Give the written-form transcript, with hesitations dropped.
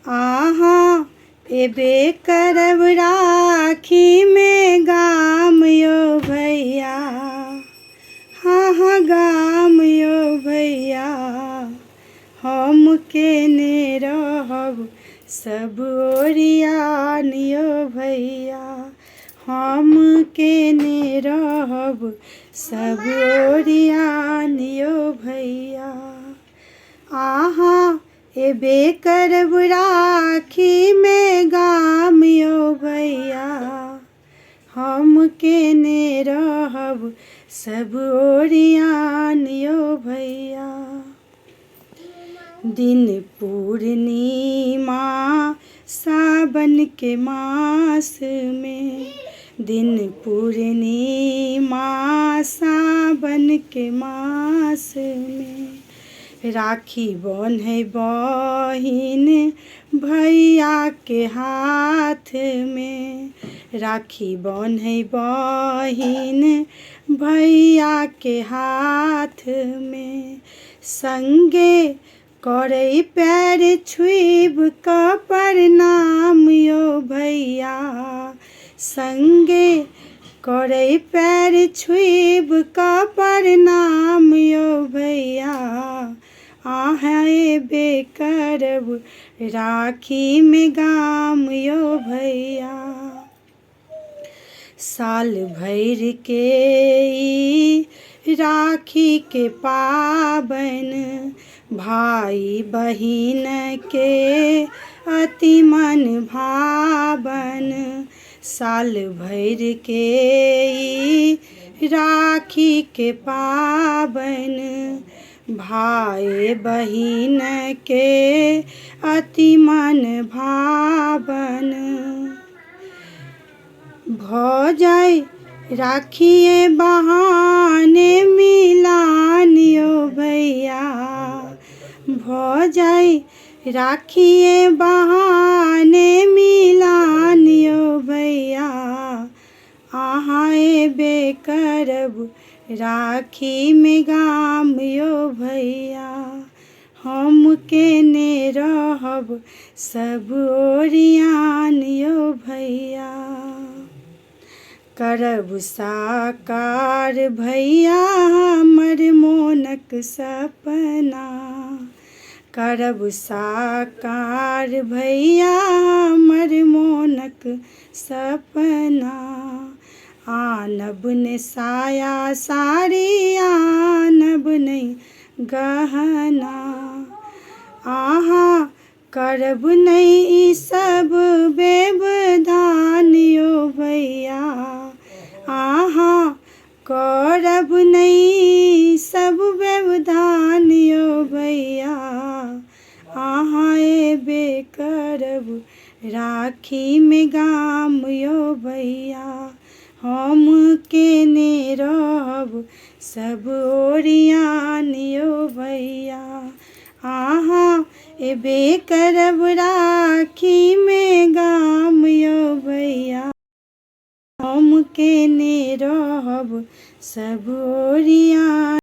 आहा एबे करब राखी में गाम यो भैया, हाँ हाँ गाम यो भैया। हम केने रहब सब ओरियान यो भैया, हम केने रहब सब ओरियान यो भैया। आहा एबे करब राखी में गाम यो भैया, हम केने रहब सब ओरियान यो भैया। दिन पूर्णिमा सावन के मास में, दिन पूर्णिमा सावन के मास में। राखी बन्हे बहिन भैया के हाथ में, राखी बन्हे बहिन भैया के हाथ में। संगे करे पैर छुइब का प्रणाम यो भैया, संगे करे पैर छुइब का प्रणाम यो भैया। आहा एबे करब राखी में गाम यो भैया। साल भर के ई राखी के पाबन, भाई बहिन के अति मन भावन। साल भर के ई राखी के पाबन, भाई बहिन के अति मन भावन। भौजाई राखिए बहाने मिलान यो भैया, भौजाई राखिए बहाने मिलान यो भैया। आहा एबे करब राखी में गाम यो भैया, हम केने रहब सब ओरियान यो भैया। करब साकार भैया हमर मोनक सपना, करब साकार भैया हमर मोनक सपना। आनब ने साया साड़ी, आनब नहीं गहना। आहा करब नहीं ई सब व्यवधान यो भैया, आहा करब नहीं सब व्यवधान यो भैया। आहा एबे करब राखी में गाम यो भैया, हम केने रहब सब ओरियान यो भैया। आहा एबे करब राखी में गाम यो भैया, हम केने रहब सब ओरियान।